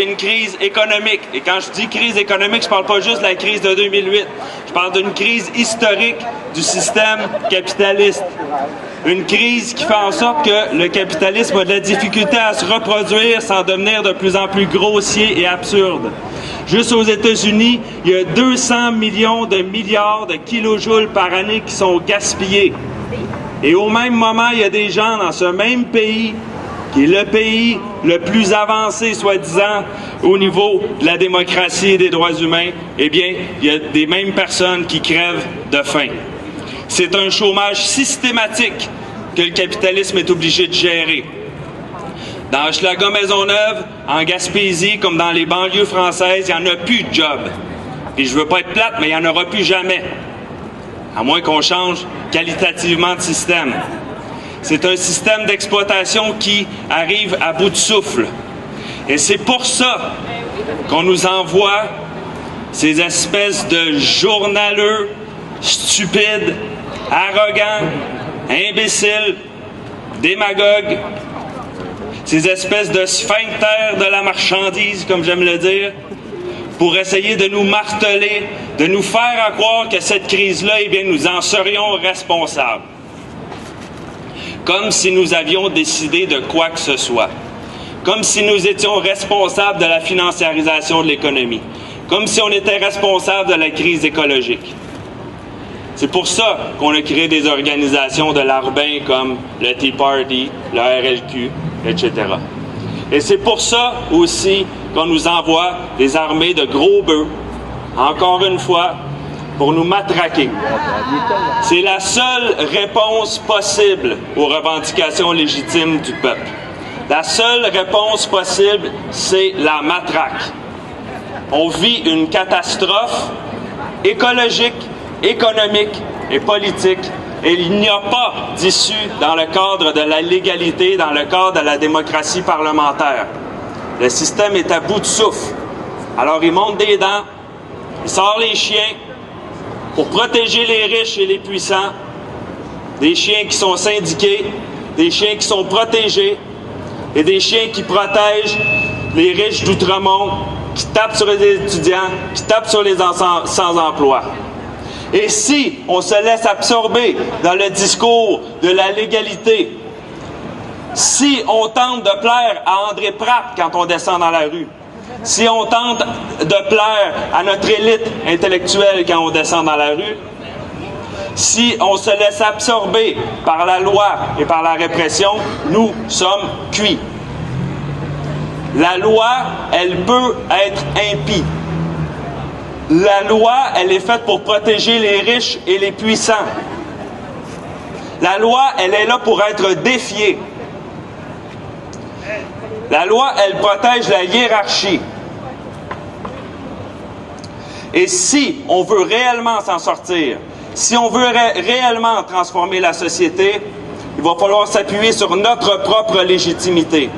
Une crise économique. Et quand je dis crise économique, je parle pas juste de la crise de 2008. Je parle d'une crise historique du système capitaliste. Une crise qui fait en sorte que le capitalisme a de la difficulté à se reproduire sans devenir de plus en plus grossier et absurde. Juste aux États-Unis, il y a 200 millions de milliards de kilojoules par année qui sont gaspillés. Et au même moment, il y a des gens dans ce même pays qui est le pays le plus avancé, soi-disant, au niveau de la démocratie et des droits humains, eh bien, il y a des mêmes personnes qui crèvent de faim. C'est un chômage systématique que le capitalisme est obligé de gérer. Dans Hochelaga-Maisonneuve, en Gaspésie, comme dans les banlieues françaises, il n'y en a plus de job. Et je veux pas être plate, mais il n'y en aura plus jamais. À moins qu'on change qualitativement de système. C'est un système d'exploitation qui arrive à bout de souffle. Et c'est pour ça qu'on nous envoie ces espèces de journaleux stupides, arrogants, imbéciles, démagogues, ces espèces de sphincters de la marchandise, comme j'aime le dire, pour essayer de nous marteler, de nous faire croire que cette crise-là, eh bien, nous en serions responsables. Comme si nous avions décidé de quoi que ce soit. Comme si nous étions responsables de la financiarisation de l'économie. Comme si on était responsable de la crise écologique. C'est pour ça qu'on a créé des organisations de larbin comme le Tea Party, le RLQ, etc. Et c'est pour ça aussi qu'on nous envoie des armées de gros bœufs, encore une fois, pour nous matraquer. C'est la seule réponse possible aux revendications légitimes du peuple. La seule réponse possible, c'est la matraque. On vit une catastrophe écologique, économique et politique, et il n'y a pas d'issue dans le cadre de la légalité, dans le cadre de la démocratie parlementaire. Le système est à bout de souffle. Alors il monte des dents, il sort les chiens, pour protéger les riches et les puissants, des chiens qui sont syndiqués, des chiens qui sont protégés, et des chiens qui protègent les riches d'Outremont, qui tapent sur les étudiants, qui tapent sur les sans-emploi. Et si on se laisse absorber dans le discours de la légalité, si on tente de plaire à André Pratt quand on descend dans la rue, si on tente de plaire à notre élite intellectuelle quand on descend dans la rue, si on se laisse absorber par la loi et par la répression, nous sommes cuits. La loi, elle peut être impie. La loi, elle est faite pour protéger les riches et les puissants. La loi, elle est là pour être défiée. La loi, elle protège la hiérarchie. Et si on veut réellement s'en sortir, si on veut réellement transformer la société, il va falloir s'appuyer sur notre propre légitimité.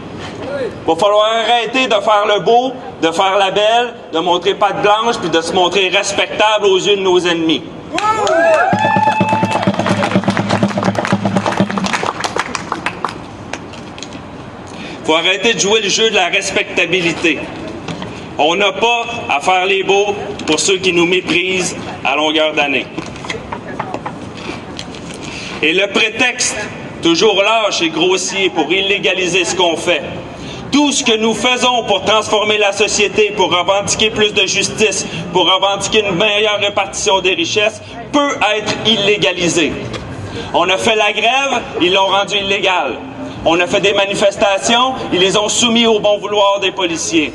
Il va falloir arrêter de faire le beau, de faire la belle, de montrer patte blanche, puis de se montrer respectable aux yeux de nos ennemis. Il faut arrêter de jouer le jeu de la respectabilité. On n'a pas à faire les beaux pour ceux qui nous méprisent à longueur d'année. Et le prétexte, toujours lâche et grossier pour illégaliser ce qu'on fait. Tout ce que nous faisons pour transformer la société, pour revendiquer plus de justice, pour revendiquer une meilleure répartition des richesses, peut être illégalisé. On a fait la grève, ils l'ont rendu illégal. On a fait des manifestations, ils les ont soumis au bon vouloir des policiers.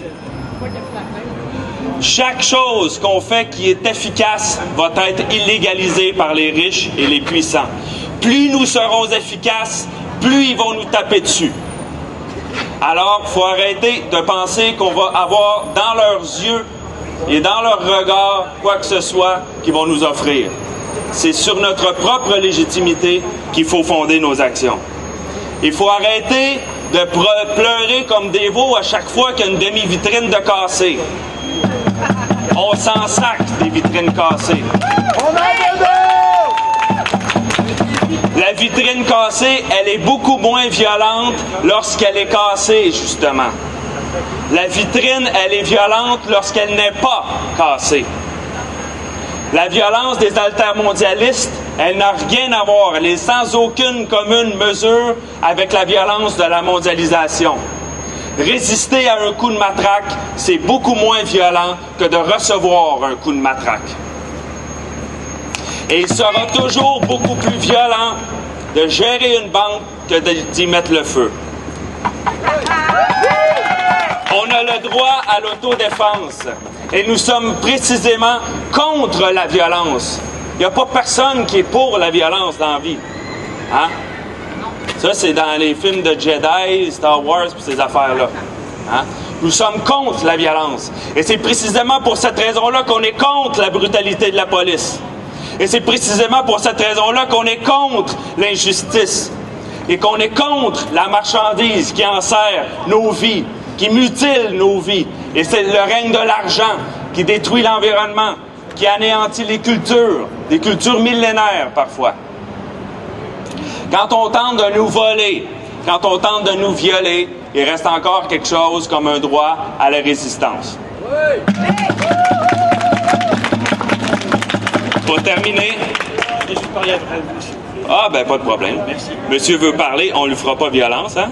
Chaque chose qu'on fait qui est efficace va être illégalisée par les riches et les puissants. Plus nous serons efficaces, plus ils vont nous taper dessus. Alors, il faut arrêter de penser qu'on va avoir dans leurs yeux et dans leur regard quoi que ce soit qu'ils vont nous offrir. C'est sur notre propre légitimité qu'il faut fonder nos actions. Il faut arrêter de pleurer comme des veaux à chaque fois qu'il y a une demi-vitrine de cassée. On s'en sac des vitrines cassées. La vitrine cassée, elle est beaucoup moins violente lorsqu'elle est cassée, justement. La vitrine, elle est violente lorsqu'elle n'est pas cassée. La violence des altermondialistes, elle n'a rien à voir, elle est sans aucune commune mesure avec la violence de la mondialisation. Résister à un coup de matraque, c'est beaucoup moins violent que de recevoir un coup de matraque. Et il sera toujours beaucoup plus violent de gérer une banque que d'y mettre le feu. On a le droit à l'autodéfense et nous sommes précisément contre la violence. Il n'y a pas personne qui est pour la violence dans la vie. Hein? Ça, c'est dans les films de Jedi, Star Wars, puis ces affaires-là. Hein? Nous sommes contre la violence. Et c'est précisément pour cette raison-là qu'on est contre la brutalité de la police. Et c'est précisément pour cette raison-là qu'on est contre l'injustice. Et qu'on est contre la marchandise qui enserre nos vies, qui mutile nos vies. Et c'est le règne de l'argent qui détruit l'environnement, qui anéantit les cultures, des cultures millénaires parfois. Quand on tente de nous voler, quand on tente de nous violer, il reste encore quelque chose comme un droit à la résistance. Pour terminer... Ah, ben pas de problème. Merci. Monsieur veut parler, on lui fera pas violence, hein?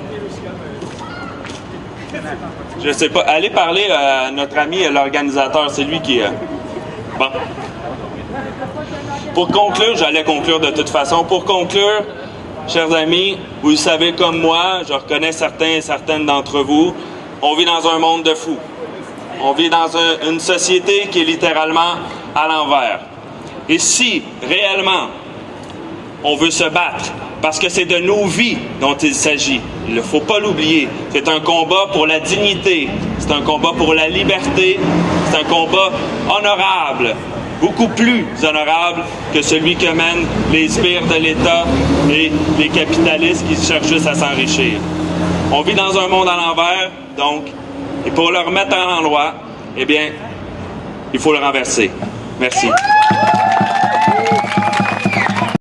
Je sais pas. Allez parler à notre ami, l'organisateur, c'est lui qui... Bon. Pour conclure, j'allais conclure de toute façon. Pour conclure, chers amis, vous le savez comme moi, je reconnais certains et certaines d'entre vous, on vit dans un monde de fous. On vit dans une société qui est littéralement à l'envers. Et si, réellement, on veut se battre, parce que c'est de nos vies dont il s'agit, il ne faut pas l'oublier, c'est un combat pour la dignité, c'est un combat pour la liberté, c'est un combat honorable, beaucoup plus honorable que celui que mènent les sbires de l'État et les capitalistes qui cherchent juste à s'enrichir. On vit dans un monde à l'envers, donc, et pour le remettre à l'endroit, eh bien, il faut le renverser. Merci.